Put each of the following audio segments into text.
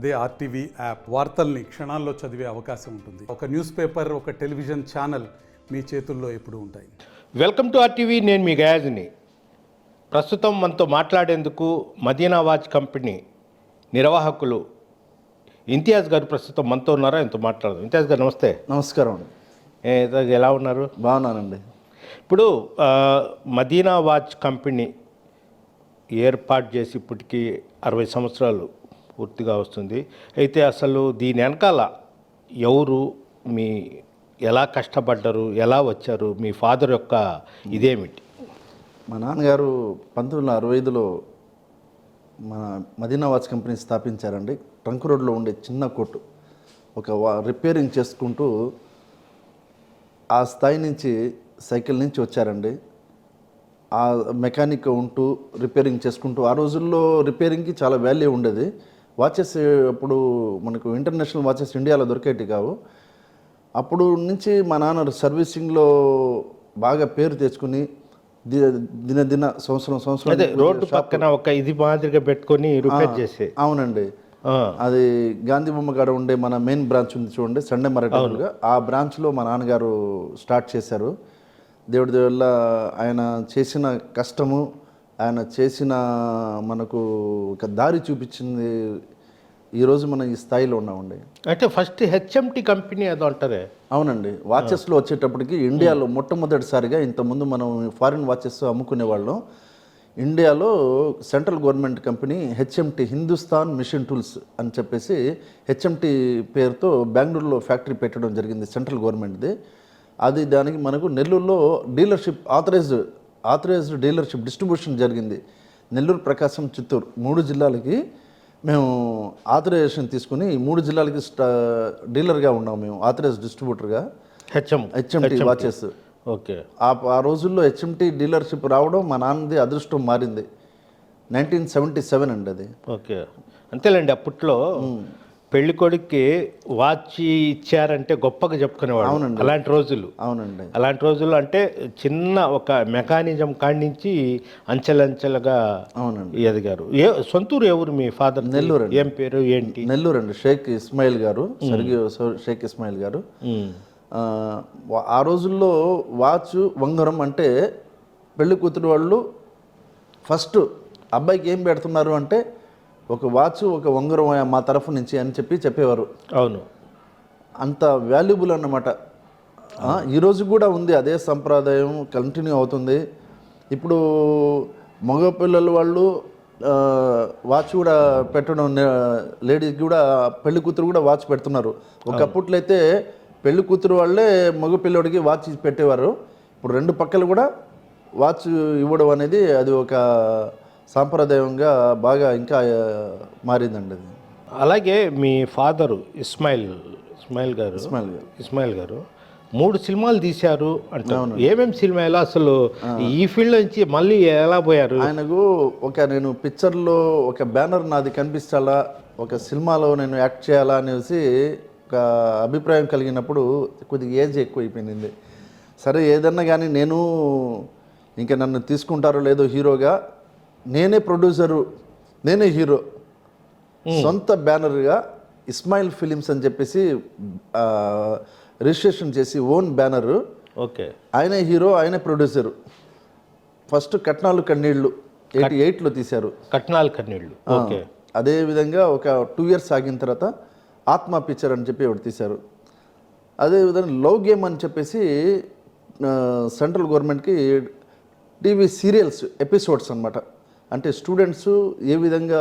అదే RTV app వార్తల్ని క్షణాల్లో చదివే అవకాశం ఉంటుంది. ఒక న్యూస్ పేపర్, ఒక టెలివిజన్ ఛానల్ మీ చేతుల్లో ఎప్పుడూ ఉంటాయి. Welcome to RTV. నేను మీ గయాజ్ని. ప్రస్తుతం మనతో మాట్లాడేందుకు మదీనా వాచ్ కంపెనీ నిర్వాహకులు ఇంతియాజ్ గారు ప్రస్తుతం మనతో ఉన్నారా? ఎంతో మాట్లాడదాం. ఇంతియాజ్ గారు నమస్తే. నమస్కారం అండి. ఎలా ఉన్నారు? బాగున్నానండి. ఇప్పుడు మదీనా వాచ్ కంపెనీ ఏర్పాటు చేసి ఇప్పటికీ 60 సంవత్సరాలు పూర్తిగా వస్తుంది. అయితే అసలు దీని వెనకాల ఎవరు, మీ ఎలా కష్టపడ్డారు, ఎలా వచ్చారు, మీ ఫాదర్ యొక్క ఇదేమిటి? మా నాన్నగారు 1965లో మన మదీనా వాచ్ కంపెనీ స్థాపించారండి. ట్రంక్ రోడ్లో ఉండే చిన్న కొట్టు ఒక రిపేరింగ్ చేసుకుంటూ ఆ స్థాయి నుంచి సైకిల్ నుంచి వచ్చారండి. ఆ మెకానిక్ ఉంటూ రిపేరింగ్ చేసుకుంటూ, ఆ రోజుల్లో రిపేరింగ్కి చాలా వాల్యూ ఉండేది. వాచెస్ అప్పుడు మనకు ఇంటర్నేషనల్ వాచెస్ ఇండియాలో దొరికేటి కావు. అప్పుడు నుంచి మా నాన్న సర్వీసింగ్లో బాగా పేరు తెచ్చుకుని దినదిన సంవత్సరం అదే రోడ్డు పక్కన ఒక ఇది మాదిరిగా పెట్టుకొని రిపేర్ చేసి. అవునండి. అది గాంధీ బొమ్మ కాడ ఉండే మన మెయిన్ బ్రాంచ్ ఉంది చూడండి, సండే మరటగా. ఆ బ్రాంచ్లో మా నాన్నగారు స్టార్ట్ చేశారు. దేవుడి వల్ల ఆయన చేసిన కష్టము, ఆయన చేసిన మనకు ఒక దారి చూపించింది. ఈరోజు మనం ఈ స్థాయిలో ఉన్నామండి. అంటే ఫస్ట్ హెచ్ఎంటి కంపెనీ అదో అంటారే? అవునండి. వాచెస్లో వచ్చేటప్పటికి ఇండియాలో మొట్టమొదటిసారిగా, ఇంతకుముందు మనం ఫారిన్ వాచెస్ అమ్ముకునేవాళ్ళం. ఇండియాలో central government company HMT, Hindustan machine tools అని చెప్పేసి హెచ్ఎంటి పేరుతో బెంగళూరులో ఫ్యాక్టరీ పెట్టడం జరిగింది, సెంట్రల్ గవర్నమెంట్ది. అది దానికి మనకు నెల్లూరులో డీలర్షిప్ ఆథరైజ్డ్ డీలర్షిప్ డిస్ట్రిబ్యూషన్ జరిగింది. నెల్లూరు, ప్రకాశం, చిత్తూరు 3 జిల్లాలకి మేము ఆథరైజేషన్ తీసుకుని 3 జిల్లాలకి డీలర్గా ఉన్నాము మేము, ఆథరైజ్డ్ డిస్ట్రిబ్యూటర్గా హెచ్ఎంటి వాచెస్. ఓకే. ఆ రోజుల్లో హెచ్ఎంటి డీలర్షిప్ రావడం మా నాన్నది అదృష్టం మారింది. 1977 అండి అది. ఓకే, అంతేలేండి. అప్పట్లో పెళ్లి కొడుక్కి వాచ్ ఇచ్చారంటే గొప్పగా చెప్పుకునేవాడు. అవునండి. అలాంటి రోజులు. అవునండి. అలాంటి రోజుల్లో అంటే చిన్న ఒక మెకానిజం కాడి నుంచి అంచెలంచెలుగా అవునండి ఎదిగారు. సొంతూరు ఎవరు మీ ఫాదర్? నెల్లూరు. ఏం పేరు ఏంటి? నెల్లూరు అండి. షేక్ ఇస్మాయిల్ గారు, షేక్ ఇస్మాయిల్ గారు. ఆ రోజుల్లో వాచ్, ఉంగరం అంటే పెళ్లి కూతురు వాళ్ళు ఫస్ట్ అబ్బాయికి ఏం పెడుతున్నారు అంటే ఒక వాచ్, ఒక ఉంగరం మా తరఫు నుంచి అని చెప్పేవారు. అవును. అంత వాల్యుబుల్ అన్నమాట. ఈరోజు కూడా ఉంది అదే సంప్రదాయం, కంటిన్యూ అవుతుంది. ఇప్పుడు మగపిల్లల వాళ్ళు వాచ్ కూడా పెట్టడం, లేడీస్ కూడా పెళ్లి కూతురు కూడా వాచ్ పెడుతున్నారు. ఒకప్పట్లో అయితే పెళ్లి కూతురు వాళ్ళే మగపిల్లడికి వాచ్ పెట్టేవారు. ఇప్పుడు 2 పక్కలు కూడా వాచ్ ఇవ్వడం అనేది అది ఒక సాంప్రదాయంగా బాగా ఇంకా మారిందండి అది. అలాగే మీ ఫాదరు ఇస్మాయిల్ గారు 3 సినిమాలు తీశారు అంటారు. ఏమేమి సినిమాలు అసలు? ఈ ఫీల్డ్ నుంచి మళ్ళీ ఎలా పోయారు? ఆయనకు నేను పిక్చర్లో ఒక బ్యానర్ నాది కనిపించాలా, ఒక సినిమాలో నేను యాక్ట్ చేయాలా అనేసి ఒక అభిప్రాయం కలిగినప్పుడు కొద్దిగా ఏజ్ ఎక్కువ అయిపోయింది. సరే ఏదన్నా కానీ నేను ఇంకా నన్ను తీసుకుంటారో లేదో హీరోగా, నేనే ప్రొడ్యూసరు, నేనే హీరో, సొంత బ్యానర్గా ఇస్మాయిల్ ఫిలిమ్స్ అని చెప్పేసి రిజిస్ట్రేషన్ చేసి ఓన్ బ్యానరు. ఓకే. ఆయనే హీరో, ఆయనే ప్రొడ్యూసరు. ఫస్ట్ కట్నాలు కన్నీళ్ళు 88లో తీశారు. కట్నాలు కన్నీళ్ళు. ఓకే. అదేవిధంగా ఒక 2 ఇయర్స్ ఆగిన తర్వాత ఆత్మ పిక్చర్ అని చెప్పి ఒకటి తీశారు. అదేవిధంగా లవ్ గేమ్ అని చెప్పేసి సెంట్రల్ గవర్నమెంట్కి టీవీ సీరియల్స్ ఎపిసోడ్స్ అన్నమాట. అంటే స్టూడెంట్స్ ఏ విధంగా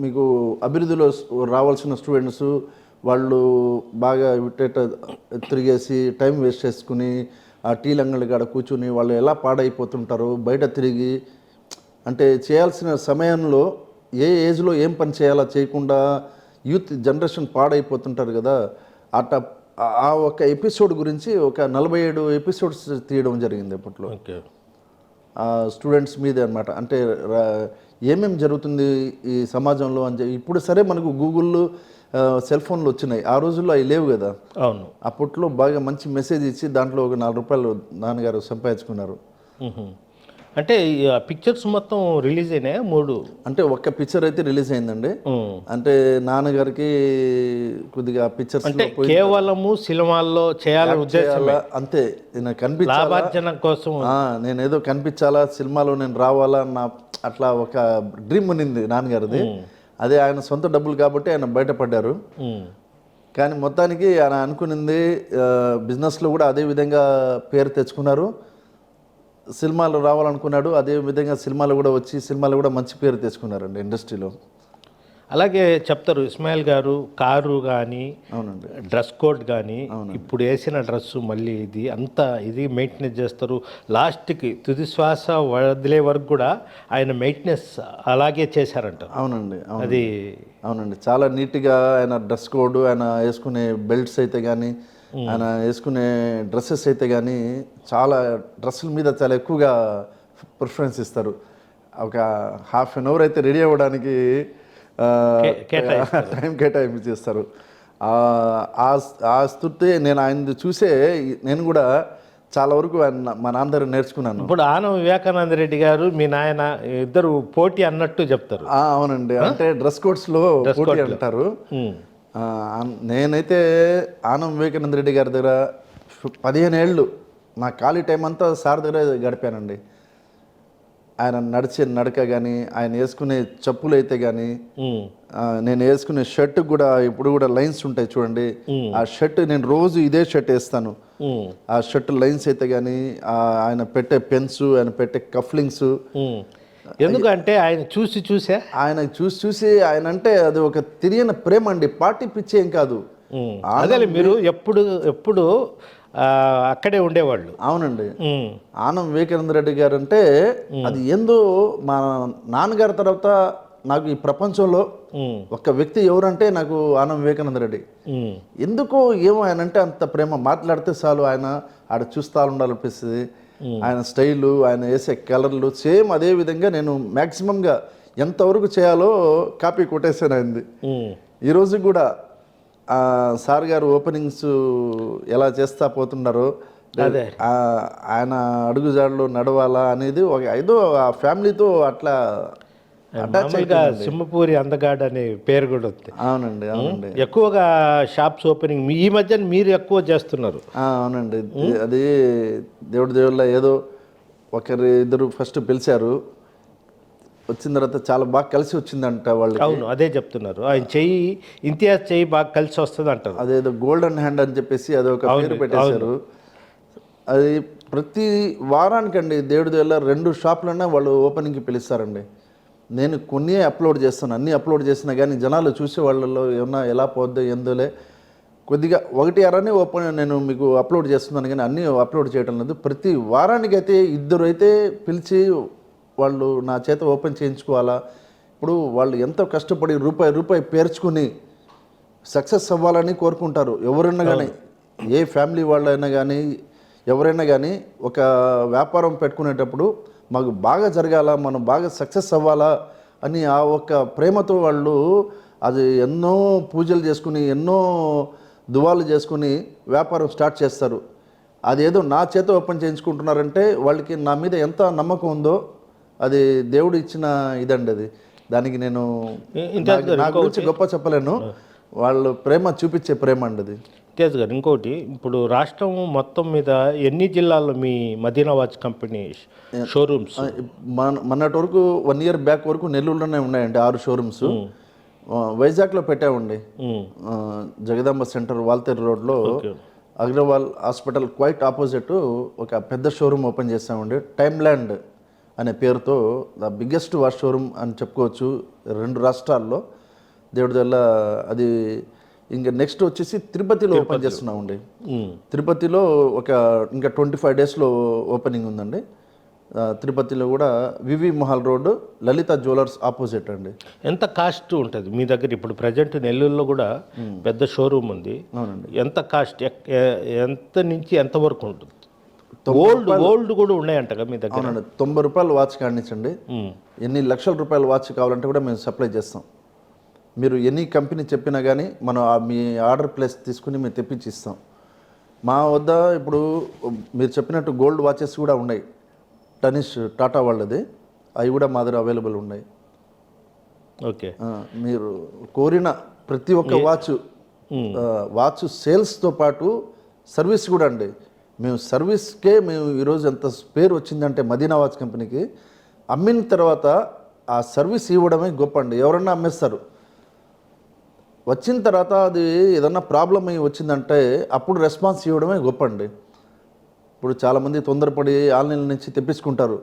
మీకు అభివృద్ధిలో రావాల్సిన స్టూడెంట్స్ వాళ్ళు బాగా తిరిగేసి టైం వేస్ట్ చేసుకుని ఆ టీలంగళ్ళ కాడ కూర్చుని వాళ్ళు ఎలా పాడైపోతుంటారు, బయట తిరిగి అంటే చేయాల్సిన సమయంలో ఏ ఏజ్లో ఏం పని చేయాలో చేయకుండా యూత్ జనరేషన్ పాడైపోతుంటారు కదా. ఆ ఒక ఎపిసోడ్ గురించి ఒక 47 ఎపిసోడ్స్ తీయడం జరిగింది అప్పట్లో. ఓకే. స్టూడెంట్స్ మీద అన్నమాట. అంటే ఏమేమి జరుగుతుంది ఈ సమాజంలో అని చెప్పి. ఇప్పుడు సరే మనకు గూగుల్, సెల్ ఫోన్లు వచ్చినాయి, ఆ రోజుల్లో అవి లేవు కదా. అవును. అప్పట్లో బాగా మంచి మెసేజ్ ఇచ్చి దాంట్లో ఒక 4 రూపాయలు నాన్నగారు సంపాదించుకున్నారు. అంటే ఈ పిక్చర్స్ మొత్తం రిలీజ్ అయినాయా 3? అంటే ఒక్క పిక్చర్ అయితే రిలీజ్ అయిందండి. అంటే నాన్నగారికి కొద్దిగా పిక్చర్స్ అంటే కేవలము సినిమాల్లో చేయాలని ఉద్దేశం అంతే, నేను కనిపించాలా, లాభార్జన కోసం. నేనేదో కనిపించాలా, సినిమాలో నేను రావాలా, నా అట్లా ఒక డ్రీమ్ ఉన్నింది నాన్నగారిది. అదే ఆయన సొంత డబ్బులు కాబట్టి ఆయన బయటపడ్డారు. కానీ మొత్తానికి ఆయన అనుకునింది బిజినెస్లో కూడా అదే విధంగా పేరు తెచ్చుకున్నారు. సినిమాలు రావాలనుకున్నాడు, అదే విధంగా సినిమాలు కూడా వచ్చి సినిమాలు కూడా మంచి పేరు తెచ్చుకున్నారండి ఇండస్ట్రీలో. అలాగే చెప్తారు ఇస్మాయిల్ గారు, కారు కానీ అవునండి, డ్రెస్ కోడ్ కానీ ఇప్పుడు వేసిన డ్రెస్సు మళ్ళీ ఇది అంతా ఇది మెయింటెనెన్స్ చేస్తారు. లాస్ట్కి తుది శ్వాస వదిలే వరకు కూడా ఆయన మెయింటెనెన్స్ అలాగే చేశారంట. అవునండి, అది అవునండి, చాలా నీట్గా ఆయన డ్రెస్ కోడ్, ఆయన వేసుకునే బెల్ట్స్ అయితే కానీ, ఆయన వేసుకునే డ్రెస్సెస్ అయితే కానీ చాలా డ్రెస్సుల మీద చాలా ఎక్కువగా ప్రిఫరెన్స్ ఇస్తారు. ఒక హాఫ్ అన్ అవర్ అయితే రెడీ అవ్వడానికి టైం కేటాయించేస్తారు. ఆ స్థుతి నేను ఆయన చూసే నేను కూడా చాలా వరకు మా నాన్న దగ్గర నేర్చుకున్నాను. ఇప్పుడు ఆనం వివేకానంద రెడ్డి గారు మీ నాయన ఇద్దరు పోటీ అన్నట్టు చెప్తారు. అవునండి, అంటే డ్రెస్ కోడ్స్లో పోటీ అంటారు. నేనైతే ఆనం వివేకానంద రెడ్డి గారి దగ్గర 15 ఏళ్ళు నా ఖాళీ టైం అంతా సార్ దగ్గర గడిపానండి. ఆయన నడిచే నడక కానీ, ఆయన వేసుకునే చెప్పులు అయితే కానీ, నేను వేసుకునే షర్ట్ కూడా ఇప్పుడు కూడా లైన్స్ ఉంటాయి చూడండి, ఆ షర్ట్ నేను రోజు ఇదే షర్ట్ వేస్తాను. ఆ షర్ట్ లైన్స్ అయితే కానీ, ఆయన పెట్టే పెన్స్, ఆయన పెట్టే కఫ్లింగ్స్, ఎందుకంటే ఆయన చూసి ఆయన చూసి ఆయన అంటే అది ఒక తెలియని ప్రేమ అండి, పార్టీ పిచ్చి ఏం కాదు. అదే మీరు ఎప్పుడు అక్కడే ఉండేవాళ్ళు. అవునండి, ఆనం వివేకానంద రెడ్డి గారు అంటే అది ఏందో మా నాన్నగారి తర్వాత నాకు ఈ ప్రపంచంలో ఒక వ్యక్తి ఎవరంటే నాకు ఆనం వివేకానంద రెడ్డి. ఎందుకో ఏమో ఆయన అంటే అంత ప్రేమ, మాట్లాడితే చాలు ఆయన ఆడ చూస్తా ఉండాలనిపిస్తుంది. ఆయన స్టైలు, ఆయన వేసే కలర్లు సేమ్ అదే విధంగా నేను మ్యాక్సిమంగా ఎంతవరకు చేయాలో కాపీ కొట్టేసాను ఆయనది. ఈరోజు కూడా సార్ గారు ఓపెనింగ్స్ ఎలా చేస్తా పోతున్నారో, ఆయన అడుగుజాడలో నడవాలా అనేది ఒక ఏదో ఆ ఫ్యామిలీతో అట్లా సింహపూరి అందగాడ్ అనే పేరు కూడా ఉంది. అవునండి, అవునండి, ఎక్కువగా షాప్స్ ఓపెనింగ్ ఈ మధ్య మీరు ఎక్కువ చేస్తున్నారు. అవునండి, అది దేవుళ్ళ ఏదో ఒకరి ఇద్దరు ఫస్ట్ పిలిచారు, వచ్చిన తర్వాత చాలా బాగా కలిసి వచ్చిందంట వాళ్ళు. అవును, అదే చెప్తున్నారు, ఆయన చెయ్యి ఇంతియాజ్ చెయ్యి బాగా కలిసి వస్తుంది అంటారు. అదేదో గోల్డెన్ హ్యాండ్ అని చెప్పేసి అది ఒక పేరు పెట్టేశారు. అది ప్రతి వారానికండి దేవుళ్ళ 2 షాపులన్నా వాళ్ళు ఓపెనింగ్కి పిలుస్తారండి. నేను కొన్ని అప్లోడ్ చేస్తాను, అన్నీ అప్లోడ్ చేసినా కానీ జనాలు చూసే వాళ్ళలో ఏమన్నా ఎలా పోద్దో ఏందోలే కొద్దిగా 1-2 ఓపెన్ నేను మీకు అప్లోడ్ చేస్తున్నాను, కానీ అన్నీ అప్లోడ్ చేయడం లేదు. ప్రతి వారానికి అయితే 2 అయితే పిలిచి వాళ్ళు నా చేత ఓపెన్ చేయించుకోవాలా. ఇప్పుడు వాళ్ళు ఎంతో కష్టపడి రూపాయి పేర్చుకుని సక్సెస్ అవ్వాలని కోరుకుంటారు. ఎవరైనా కానీ, ఏ ఫ్యామిలీ వాళ్ళైనా కానీ, ఎవరైనా కానీ ఒక వ్యాపారం పెట్టుకునేటప్పుడు మాకు బాగా జరగాల, మనం బాగా సక్సెస్ అవ్వాలా అని ఆ ఒక్క ప్రేమతో వాళ్ళు అది ఎన్నో పూజలు చేసుకుని, ఎన్నో దువాలు చేసుకుని వ్యాపారం స్టార్ట్ చేస్తారు. అదేదో నా చేత ఓపెన్ చేయించుకుంటున్నారంటే వాళ్ళకి నా మీద ఎంత నమ్మకం ఉందో, అది దేవుడు ఇచ్చిన ఇదండి. అది దానికి నేను నా గురించి గొప్ప చెప్పలేను, వాళ్ళు ప్రేమ చూపించే ప్రేమ అండి అది. తేజ్ గారు, ఇంకోటి, ఇప్పుడు రాష్ట్రం మొత్తం మీద ఎన్ని జిల్లాల్లో మీ మదీనా వాచ్ కంపెనీ షోరూమ్స్? మొన్నటి వరకు 1 ఇయర్ బ్యాక్ వరకు నెల్లూరులోనే ఉన్నాయండి 6 షోరూమ్స్. వైజాగ్లో పెట్టామండి, జగదాంబ సెంటర్ వాల్తేరు రోడ్లో అగ్రవాల్ హాస్పిటల్ క్వైట్ ఆపోజిట్ ఒక పెద్ద షోరూమ్ ఓపెన్ చేసామండి. టైమ్ ల్యాండ్ అనే పేరుతో ద బిగ్గెస్ట్ వాచ్ షోరూమ్ అని చెప్పుకోవచ్చు 2 రాష్ట్రాల్లో. దేవుడి వల్ల అది ఇంకా నెక్స్ట్ వచ్చేసి తిరుపతిలో ఓపెన్ చేస్తున్నామండి. తిరుపతిలో ఇంకా 25 డేస్లో ఓపెనింగ్ ఉందండి. తిరుపతిలో కూడా వివి మహల్ రోడ్డు లలిత జ్యువెలర్స్ ఆపోజిట్ అండి. ఎంత కాస్ట్ ఉంటుంది మీ దగ్గర? ఇప్పుడు ప్రజెంట్ నెల్లూరులో కూడా పెద్ద షోరూమ్ ఉంది. అవునండి. ఎంత కాస్ట్, ఎంత నుంచి ఎంత వరకు ఉంటుంది? ఓల్డ్ కూడా ఉన్నాయంట మీ దగ్గర? అవునండి, 90 రూపాయల వాచ్ కానిచ్చండి, ఎన్ని లక్షల రూపాయల వాచ్ కావాలంటే కూడా మేము సప్లై చేస్తాం. మీరు ఎన్ని కంపెనీ చెప్పినా కానీ మనం మీ ఆర్డర్ ప్లేస్ తీసుకుని మేము తెప్పించి ఇస్తాం. మా వద్ద ఇప్పుడు మీరు చెప్పినట్టు గోల్డ్ వాచెస్ కూడా ఉన్నాయి. టనిష్ టాటా వాళ్ళది, అవి కూడా మా దగ్గర అవైలబుల్ ఉన్నాయి. ఓకే. మీరు కోరిన ప్రతి ఒక్క వాచ్ సేల్స్తో పాటు సర్వీస్ కూడా అండి. మేము సర్వీస్కే మేము ఈరోజు ఎంత పేరు వచ్చిందంటే మదీనా వాచ్ కంపెనీకి, అమ్మిన తర్వాత ఆ సర్వీస్ ఇవ్వడమే గొప్ప అండి. ఎవరన్నా అమ్మేస్తారు, వచ్చిన తర్వాత అది ఏదన్నా ప్రాబ్లం అయ్యి వచ్చిందంటే అప్పుడు రెస్పాన్స్ ఇవ్వడమే గొప్ప అండి. ఇప్పుడు చాలామంది తొందరపడి ఆన్లైన్ నుంచి తెప్పించుకుంటారు,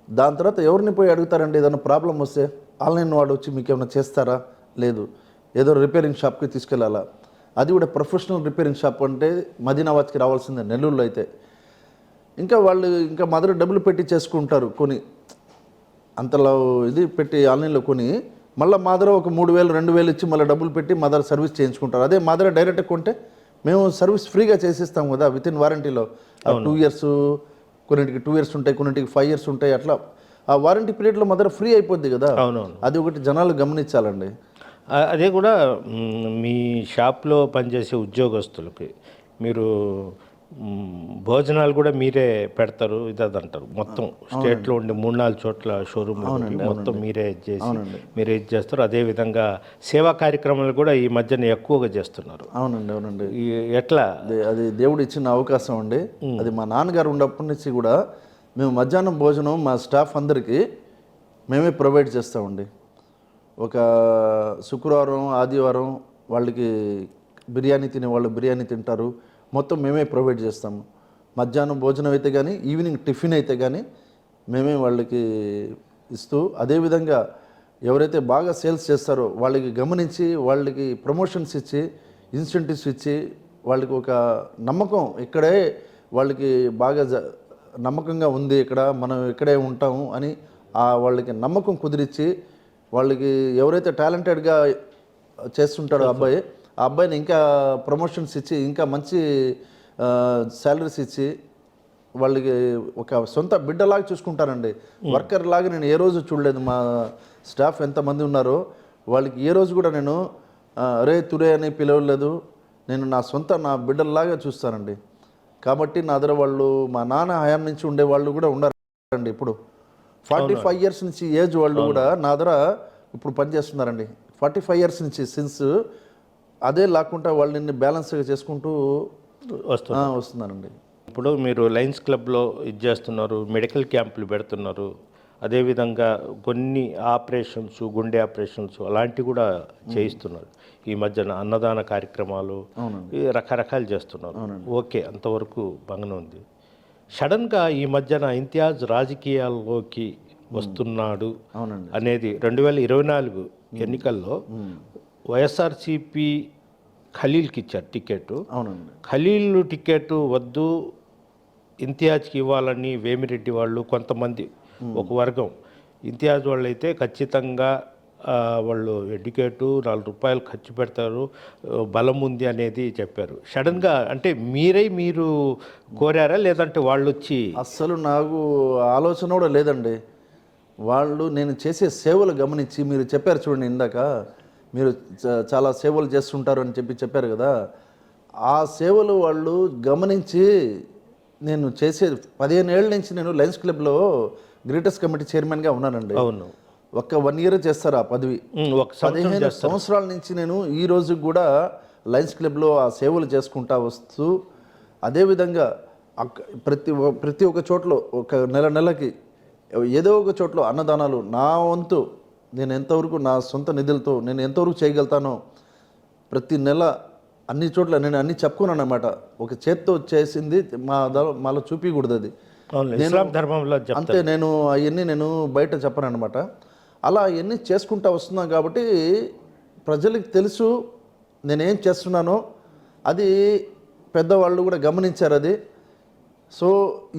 దాని తర్వాత ఎవరిని పోయి అడుగుతారండి? ఏదైనా ప్రాబ్లం వస్తే ఆన్లైన్ వాడు వచ్చి మీకు ఏమైనా చేస్తారా? లేదు, ఏదో రిపేరింగ్ షాప్కి తీసుకెళ్ళాలా, అది కూడా ప్రొఫెషనల్ రిపేరింగ్ షాప్ అంటే మదీనా వాచ్కి రావాల్సిందే నెల్లూరులో అయితే. ఇంకా వాళ్ళు ఇంకా మదర్ డబ్బులు పెట్టి చేసుకుంటారు కొని, అంతలో ఇది పెట్టి ఆన్లైన్లో కొని మళ్ళీ మదర్ ఒక 3,000 2,000 ఇచ్చి మళ్ళీ డబ్బులు పెట్టి మదర్ సర్వీస్ చేయించుకుంటారు. అదే మదర్ డైరెక్ట్ కొంటే మేము సర్వీస్ ఫ్రీగా చేసిస్తాం కదా, విత్ ఇన్ వారంటీలో. 2 years, కొన్నింటికి 2 years ఉంటాయి, కొన్నింటికి 5 years ఉంటాయి. అట్లా ఆ వారంటీ పీరియడ్లో మదర్ ఫ్రీ అయిపోద్ది కదా. అవునవును. అది ఒకటి జనాలు గమనించాలండి. అదే కూడా మీ షాప్లో పనిచేసే ఉద్యోగస్తులకి మీరు భోజనాలు కూడా మీరే పెడతారు, ఇదంటారు. మొత్తం స్టేట్లో ఉండే 3-4 చోట్ల షోరూమ్ మొత్తం మీరే చేసి మీరే ఇది చేస్తారు. అదేవిధంగా సేవా కార్యక్రమాలు కూడా ఈ మధ్యన ఎక్కువగా చేస్తున్నారు. అవునండి. ఎట్లా? అది దేవుడు ఇచ్చిన అవకాశం అండి. అది మా నాన్నగారు ఉన్నప్పటి నుంచి కూడా మేము మధ్యాహ్నం భోజనం మా స్టాఫ్ అందరికీ మేమే ప్రొవైడ్ చేస్తామండి. ఒక శుక్రవారం ఆదివారం వాళ్ళకి బిర్యానీ తినే వాళ్ళు బిర్యానీ తింటారు, మొత్తం మేమే ప్రొవైడ్ చేస్తాము. మధ్యాహ్నం భోజనం అయితే కానీ ఈవినింగ్ టిఫిన్ అయితే కానీ మేమే వాళ్ళకి ఇస్తూ, అదేవిధంగా ఎవరైతే బాగా సేల్స్ చేస్తారో వాళ్ళకి గమనించి వాళ్ళకి ప్రమోషన్స్ ఇచ్చి ఇన్సెంటివ్స్ ఇచ్చి వాళ్ళకి ఒక నమ్మకం, ఇక్కడే వాళ్ళకి బాగా నమ్మకంగా ఉంది, ఇక్కడ మనం ఇక్కడే ఉంటాము అని వాళ్ళకి నమ్మకం కుదిరించి వాళ్ళకి ఎవరైతే టాలెంటెడ్గా చేస్తుంటాడో ఆ అబ్బాయిని ఇంకా ప్రమోషన్స్ ఇచ్చి ఇంకా మంచి శాలరీస్ ఇచ్చి వాళ్ళకి ఒక సొంత బిడ్డలాగా చూసుకుంటానండి. వర్కర్ లాగా నేను ఏ రోజు చూడలేదు. మా స్టాఫ్ ఎంతమంది ఉన్నారో వాళ్ళకి ఏ రోజు కూడా నేను రే తురే అని పిలవలేదు. నేను నా బిడ్డల్లాగా చూస్తానండి. కాబట్టి నా దగ్గర వాళ్ళు మా నాన్న హయాం నుంచి ఉండే వాళ్ళు కూడా ఉన్నారండి. ఇప్పుడు 45 years నుంచి ఏజ్ వాళ్ళు కూడా నా దగ్గర ఇప్పుడు పనిచేస్తున్నారండి. 45 years నుంచి సిన్స్ అదే లేకుండా వాళ్ళని బ్యాలెన్స్గా చేసుకుంటూ వస్తున్నానండి. ఇప్పుడు మీరు లయన్స్ క్లబ్లో ఇది చేస్తున్నారు, మెడికల్ క్యాంపులు పెడుతున్నారు, అదేవిధంగా కొన్ని ఆపరేషన్స్, గుండె ఆపరేషన్స్ అలాంటివి కూడా చేయిస్తున్నారు. ఈ మధ్యన అన్నదాన కార్యక్రమాలు రకరకాలు చేస్తున్నారు. ఓకే, అంతవరకు బాగానే ఉంది. సడన్గా ఈ మధ్యన ఇంతియాజ్ రాజకీయాల్లోకి వస్తున్నాడు అనేది 2024 ఎన్నికల్లో వైఎస్ఆర్సీపీ ఖలీల్కి ఇచ్చారు టికెట్. ఖలీల్ టికెట్ వద్దు, ఇంతియాజ్కి ఇవ్వాలని వేమిరెడ్డి వాళ్ళు కొంతమంది ఒక వర్గం, ఇంతియాజ్ వాళ్ళు అయితే ఖచ్చితంగా వాళ్ళు ఎడ్యుకేటు ₹4 ఖర్చు పెడతారు, బలం ఉంది అనేది చెప్పారు. సడన్గా అంటే మీరు కోరారా లేదంటే వాళ్ళు వచ్చి? అస్సలు నాకు ఆలోచన కూడా లేదండి. వాళ్ళు నేను చేసే సేవలు గమనించి, మీరు చెప్పారు చూడండి ఇందాక, మీరు చాలా సేవలు చేస్తుంటారు అని చెప్పారు కదా, ఆ సేవలు వాళ్ళు గమనించి నేను చేసే 15 ఏళ్ళ నుంచి నేను లయన్స్ క్లబ్లో గ్రేటెస్ట్ కమిటీ చైర్మన్గా ఉన్నానండి. అవును. ఒక్క 1 year చేస్తారు ఆ పదవి. 15 సంవత్సరాల నుంచి నేను ఈ రోజు కూడా లయన్స్ క్లబ్లో ఆ సేవలు చేసుకుంటా వస్తూ, అదేవిధంగా ప్రతి ఒక్క చోట్ల ఒక నెలకి ఏదో ఒక చోట్ల అన్నదానాలు నా వంతు నేను ఎంతవరకు నా సొంత నిధులతో నేను ఎంతవరకు చేయగలుగుతానో ప్రతి నెల అన్ని చోట్ల నేను అన్ని చెప్పుకున్నాను అన్నమాట. ఒక చేత్తో చేసింది మాలో చూపించకూడదు, అది ఇస్లాం ధర్మంలో అంతే. నేను అవన్నీ నేను బయట చెప్పను అనమాట. అలా అవన్నీ చేసుకుంటా వస్తున్నాను కాబట్టి ప్రజలకు తెలుసు నేనేం చేస్తున్నానో, అది పెద్దవాళ్ళు కూడా గమనించారు. అది సో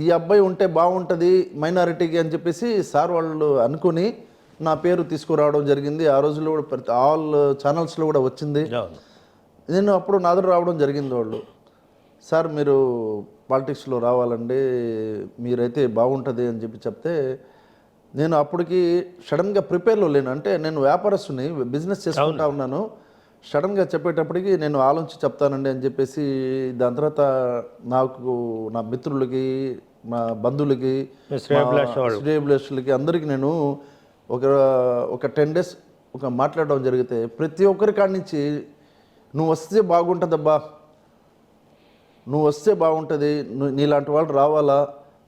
ఈ అబ్బాయి ఉంటే బాగుంటుంది మైనారిటీకి అని చెప్పేసి సార్ వాళ్ళు అనుకుని నా పేరు తీసుకురావడం జరిగింది. ఆ రోజుల్లో కూడా ఆల్ ఛానల్స్లో కూడా వచ్చింది. నేను అప్పుడు నా దగ్గర రావడం జరిగింది. వాళ్ళు సార్ మీరు పాలిటిక్స్లో రావాలండి, మీరైతే బాగుంటుంది అని చెప్తే నేను అప్పటికి సడన్గా ప్రిపేర్లో లేను. అంటే నేను వ్యాపారస్తుని, బిజినెస్ చేసుకుంటా ఉన్నాను. సడన్గా చెప్పేటప్పటికి నేను ఆలోచించి చెప్తానండి అని చెప్పేసి, దాని తర్వాత నాకు నా మిత్రులకి మా బంధువులకి, శ్రేయభిలాషులకి అందరికీ నేను ఒక 10 days మాట్లాడడం జరిగితే ప్రతి ఒక్కరి కాడి నుంచి నువ్వు వస్తే బాగుంటుందబ్బా, నువ్వు వస్తే బాగుంటుంది, నీలాంటి వాళ్ళు రావాలా,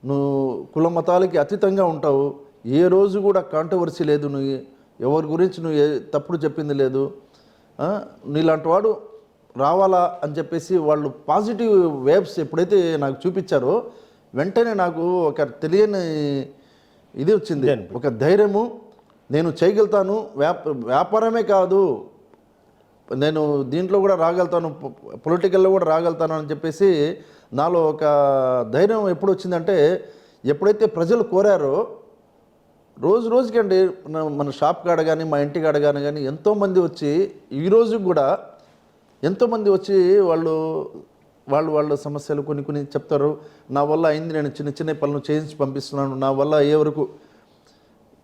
నువ్వు కుల మతాలకి అతీతంగా ఉంటావు, ఏ రోజు కూడా కాంట్రవర్సీ లేదు, నువ్వు ఎవరి గురించి నువ్వు తప్పుడు చెప్పింది లేదు, నీలాంటి వాడు రావాలా అని చెప్పేసి వాళ్ళు పాజిటివ్ వేవ్స్ ఎప్పుడైతే నాకు చూపించారో వెంటనే నాకు ఒక తెలియని ఇది వచ్చింది, ఒక ధైర్యము. నేను చేయగలుగుతాను, వ్యాపారమే కాదు, నేను దీంట్లో కూడా రాగలుగుతాను, పొలిటికల్లో కూడా రాగలుగుతాను అని చెప్పేసి నాలో ఒక ధైర్యం ఎప్పుడు వచ్చిందంటే, ఎప్పుడైతే ప్రజలు కోరారో రోజుకండి మన షాప్ కాడ కానీ మా ఇంటి కాడ కానీ ఎంతోమంది వచ్చి ఈరోజు కూడా ఎంతోమంది వచ్చి వాళ్ళ సమస్యలు కొన్ని చెప్తారు. నా వల్ల అయింది, నేను చిన్న పనులు చేయించి పంపిస్తున్నాను, నా వల్ల ఏ వరకు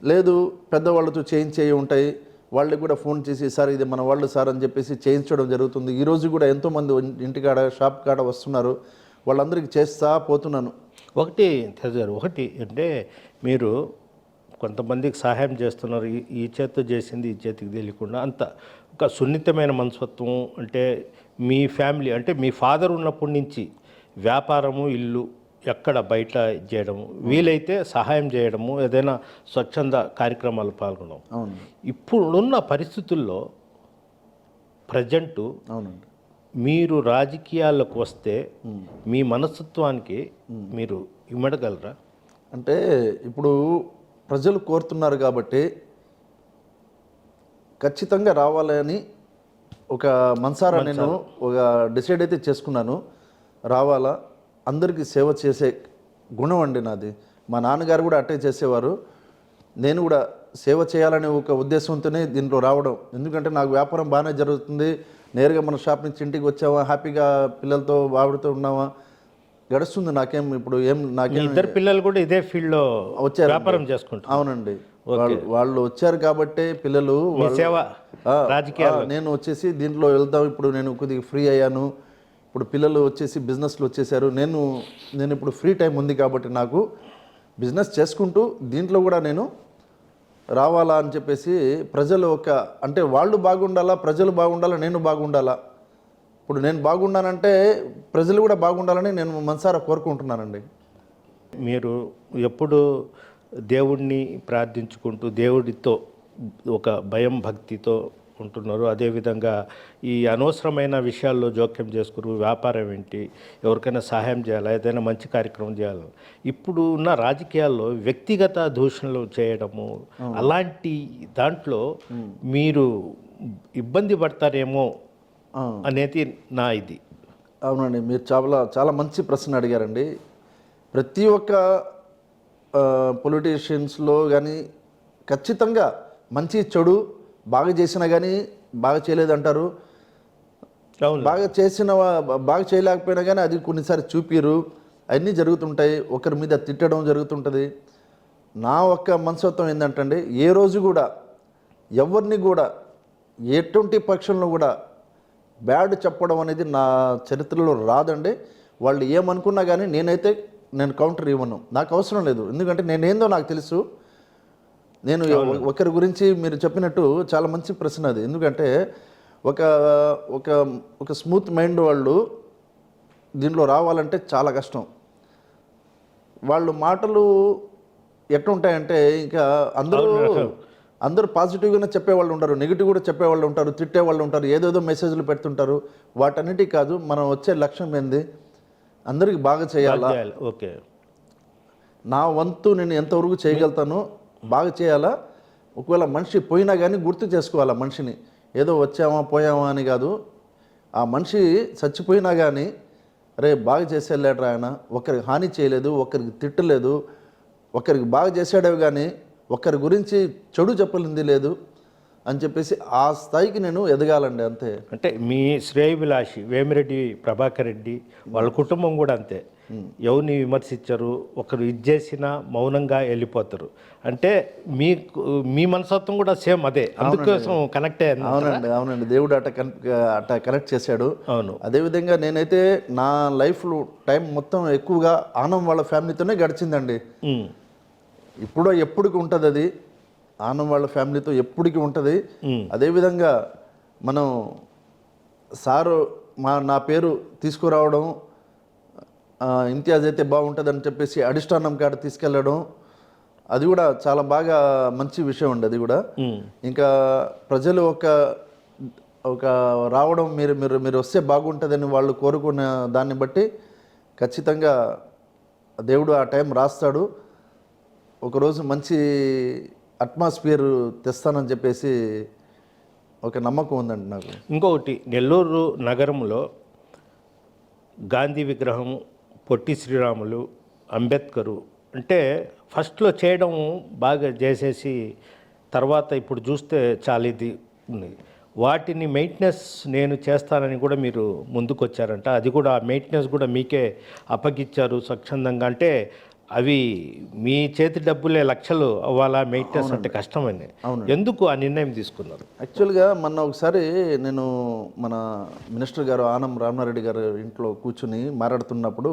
లేదు, పెద్దవాళ్ళతో చేయించేవి ఉంటాయి, వాళ్ళకి కూడా ఫోన్ చేసి సార్ ఇది మన వాళ్ళు సార్ అని చెప్పేసి చేయించడం జరుగుతుంది. ఈరోజు కూడా ఎంతోమంది ఇంటికాడ షాప్ కాడ వస్తున్నారు, వాళ్ళందరికీ చేస్తా పోతున్నాను. ఒకటి అంటే మీరు కొంతమందికి సహాయం చేస్తున్నారు, ఈ చేత్తో చేసింది ఈ చేతికి తెలియకుండా, అంత ఒక సున్నితమైన మనస్తత్వం. అంటే మీ ఫ్యామిలీ అంటే మీ ఫాదర్ ఉన్నప్పటి నుంచి వ్యాపారము, ఇల్లు ఎక్కడ బయట చేయడము, వీలైతే సహాయం చేయడము, ఏదైనా స్వచ్ఛంద కార్యక్రమాలు పాల్గొనడం. అవును, ఇప్పుడున్న పరిస్థితుల్లో ప్రజెంటు అవునండి, మీరు రాజకీయాల్లోకి వస్తే మీ మనస్తత్వానికి మీరు ఇమ్మడగలరా? అంటే ఇప్పుడు ప్రజలు కోరుతున్నారు కాబట్టి ఖచ్చితంగా రావాలని ఒక మనసారా నేను ఒక డిసైడ్ అయితే చేసుకున్నాను. రావాలా, అందరికీ సేవ చేసే గుణం అండి నాది. మా నాన్నగారు కూడా అట్టే చేసేవారు. నేను కూడా సేవ చేయాలనే ఒక ఉద్దేశంతోనే దీంట్లో రావడం. ఎందుకంటే నాకు వ్యాపారం బాగానే జరుగుతుంది, నేరుగా మన షాప్ నుంచి ఇంటికి వచ్చావా, హ్యాపీగా పిల్లలతో ఆవిడతో ఉన్నావా, గడుస్తుంది. నాకేం ఇప్పుడు నాకేం ఇద్దరు పిల్లలు కూడా ఇదే ఫీల్డ్లో వచ్చారు, వ్యాపారం చేసుకుంటారు. అవునండి, వాళ్ళు వచ్చారు కాబట్టి పిల్లలు నేను వచ్చేసి దీంట్లో వెళ్దాం, ఇప్పుడు నేను కొద్దిగా ఫ్రీ అయ్యాను, ఇప్పుడు పిల్లలు వచ్చేసి బిజినెస్లో వచ్చేసారు, నేను ఇప్పుడు ఫ్రీ టైం ఉంది కాబట్టి నాకు బిజినెస్ చేసుకుంటూ దీంట్లో కూడా నేను రావాలా అని చెప్పేసి ప్రజలు అంటే వాళ్ళు బాగుండాలా, ప్రజలు బాగుండాలా, నేను బాగుండాలా. ఇప్పుడు నేను బాగున్నానంటే ప్రజలు కూడా బాగుండాలని నేను మనసారా కోరుకుంటున్నానండి. మీరు ఎప్పుడు దేవుడిని ప్రార్థించుకుంటూ దేవుడితో ఒక భయం భక్తితో ఉంటున్నారు, అదేవిధంగా ఈ అనవసరమైన విషయాల్లో జోక్యం చేసుకుని వ్యాపారం ఏంటి, ఎవరికైనా సహాయం చేయాలా, ఏదైనా మంచి కార్యక్రమం చేయాలి. ఇప్పుడు ఉన్న రాజకీయాల్లో వ్యక్తిగత దూషణలు చేయడము, అలాంటి దాంట్లో మీరు ఇబ్బంది పడతారేమో అనేది నా ఇది. అవునండి, మీరు చాలా మంచి ప్రశ్న అడిగారండి. ప్రతి ఒక్క పొలిటీషియన్స్లో కానీ ఖచ్చితంగా మంచి చెడు, బాగా చేసినా కానీ బాగా చేయలేదంటారు, బాగా చేయలేకపోయినా కానీ అది కొన్నిసారి చూపిరు, అన్నీ జరుగుతుంటాయి, ఒకరి మీద తిట్టడం జరుగుతుంటుంది. నా ఒక్క మనస్తత్వం ఏంటంటే ఏ రోజు కూడా ఎవరిని కూడా ఎటువంటి పక్షంలో కూడా బ్యాడ్ చెప్పడం అనేది నా చరిత్రలో రాదండి. వాళ్ళు ఏమనుకున్నా కానీ నేను కౌంటర్ ఇవ్వను, నాకు అవసరం లేదు. ఎందుకంటే నేనేందో నాకు తెలుసు. నేను ఒకరి గురించి మీరు చెప్పినట్టు చాలా మంచి ప్రశ్న అది. ఎందుకంటే ఒక స్మూత్ మైండ్ వాళ్ళు దీంట్లో రావాలంటే చాలా కష్టం. వాళ్ళు మాటలు ఎట్లుంటాయంటే ఇంకా అందరూ పాజిటివ్గానే చెప్పేవాళ్ళు ఉంటారు, నెగిటివ్ కూడా చెప్పేవాళ్ళు ఉంటారు, తిట్టేవాళ్ళు ఉంటారు, ఏదేదో మెసేజ్లు పెడుతుంటారు. వాటన్నిటి కాదు, మనం వచ్చే లక్ష్యం ఏంది, అందరికి బాగా చేయాలా, ఓకే, నా వంతు నేను ఎంతవరకు చేయగలుగుతానో బాగా చేయాలా. ఒకవేళ మనిషి పోయినా కానీ గుర్తు చేసుకోవాలా, మనిషిని ఏదో వచ్చామా పోయామా అని కాదు. ఆ మనిషి చచ్చిపోయినా కానీ అరే బాగా చేసేలేట్రా ఆయన, ఒకరికి హాని చేయలేదు, ఒకరికి తిట్టలేదు, ఒకరికి బాగా చేసాడే కానీ ఒకరి గురించి చెడు చెప్పలింది లేదు అని చెప్పేసి ఆ స్థాయికి నేను ఎదగాలండి, అంతే. అంటే మీ శ్రేయభిలాషి వేమిరెడ్డి ప్రభాకర్ రెడ్డి వాళ్ళ కుటుంబం కూడా అంతే. ఎవరిని విమర్శించరు, ఒకరు ఇది చేసినా మౌనంగా వెళ్ళిపోతారు. అంటే మీ మనస్తత్వం కూడా సేమ్ అదే, అందుకోసం కనెక్ట్ అయ్యాను. అవునండి, దేవుడు అట్ట కనెక్ట్ చేశాడు. అవును. అదేవిధంగా నేనైతే నా లైఫ్లో టైం మొత్తం ఎక్కువగా ఆనం వాళ్ళ ఫ్యామిలీతోనే గడిచిందండి. ఇప్పుడు ఎప్పటికి ఉంటుంది అది, ఆనం వాళ్ళ ఫ్యామిలీతో ఎప్పటికీ ఉంటుంది. అదేవిధంగా మనం సారు నా పేరు తీసుకురావడం, ఇంతియాజ్ అయితే బాగుంటుందని చెప్పేసి అధిష్టానం కాడ తీసుకెళ్ళడం, అది కూడా చాలా బాగా మంచి విషయం అండి. అది కూడా ఇంకా ప్రజలు ఒక రావడం, మీరు వస్తే బాగుంటుందని వాళ్ళు కోరుకున్న దాన్ని బట్టి ఖచ్చితంగా దేవుడు ఆ టైం రాస్తాడు. ఒకరోజు మంచి అట్మాస్ఫియర్ తెస్తానని చెప్పేసి ఒక నమ్మకం ఉందండి నాకు. ఇంకొకటి, నెల్లూరు నగరంలో గాంధీ విగ్రహం, పొట్టి శ్రీరాములు, అంబేద్కరు అంటే ఫస్ట్లో చేయడం బాగా చేసేసి తర్వాత ఇప్పుడు చూస్తే చాలా ఇది ఉంది. వాటిని మెయింటెనెన్స్ నేను చేస్తానని కూడా మీరు ముందుకొచ్చారంట. అది కూడా మెయింటెనెన్స్ కూడా మీకే అప్పగిచ్చారు స్వచ్ఛందంగా. అంటే అవి మీ చేతి డబ్బులే లక్షలు అవ్వాలా, మెయింటెనెన్స్ అంటే కష్టమని. ఎందుకు ఆ నిర్ణయం తీసుకున్నారు? యాక్చువల్గా మొన్న ఒకసారి నేను మన మినిస్టర్ గారు ఆనం రామనారెడ్డి గారు ఇంట్లో కూర్చుని మాట్లాడుతున్నప్పుడు,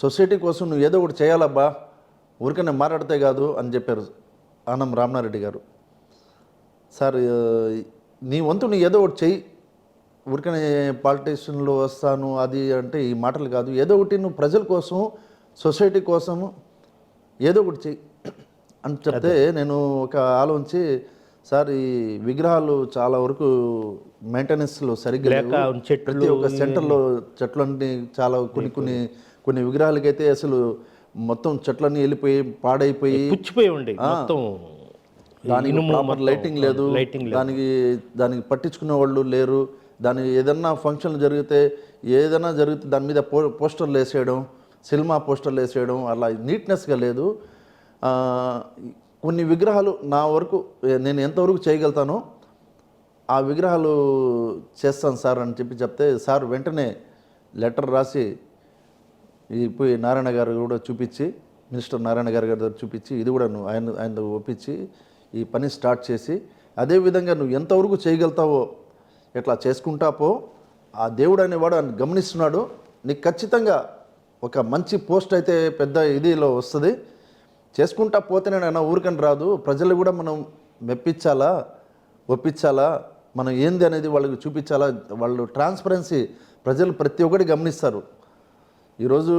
సొసైటీ కోసం నువ్వు ఏదో ఒకటి చేయాలబ్బా, ఊరికనే మాట్లాడితే కాదు అని చెప్పారు ఆనం రామనారెడ్డి గారు. సార్, నీ వంతు నీ ఏదో ఒకటి చెయ్యి, ఊరికనే పాలిటిషియన్లో వస్తాను అది అంటే ఈ మాటలు కాదు, ఏదో ఒకటి నువ్వు ప్రజల కోసం, సొసైటీ కోసం ఏదో ఒకటి చెయ్యి అని చెప్తే నేను ఒక ఆలోచించి, సార్ ఈ విగ్రహాలు చాలా వరకు మెయింటెనెన్స్లో సరిగ్గా లేవు. ప్రతి ఒక్క సెంటర్లో చెట్లన్నీ చాలా కొన్ని విగ్రహాలకైతే అసలు మొత్తం చెట్లన్నీ వెళ్ళిపోయి పాడైపోయి పుచ్చిపోయి ఉండే, దానికి ప్రాపర్ లైటింగ్ లేదు, దానికి పట్టించుకునే వాళ్ళు లేరు. దాని ఏదన్నా ఫంక్షన్లు జరిగితే దాని మీద పోస్టర్లు వేసేయడం, సినిమా పోస్టర్లు వేసేయడం, అలా నీట్నెస్గా లేదు. కొన్ని విగ్రహాలు నా వరకు నేను ఎంతవరకు చేయగలుగుతానో ఆ విగ్రహాలు చేస్తాను సార్ అని చెప్తే, సార్ వెంటనే లెటర్ రాసి పోయి నారాయణ గారు కూడా చూపించి, మినిస్టర్ నారాయణ గారి దగ్గర చూపించి, ఇది కూడా నువ్వు ఆయన ఒప్పించి ఈ పని స్టార్ట్ చేసి, అదేవిధంగా నువ్వు ఎంతవరకు చేయగలుగుతావో ఇట్లా చేసుకుంటా పో, ఆ దేవుడు అనేవాడు ఆయన గమనిస్తున్నాడు, నీకు ఖచ్చితంగా ఒక మంచి పోస్ట్ అయితే పెద్ద ఇదిలో వస్తుంది. చేసుకుంటా పోతేనే ఆయన ఊరికని రాదు, ప్రజలు కూడా మనం ఒప్పించాలా, మనం ఏంది అనేది వాళ్ళకి చూపించాలా. వాళ్ళు ట్రాన్స్పరెన్సీ ప్రజలు ప్రతి ఒక్కటి గమనిస్తారు. ఈరోజు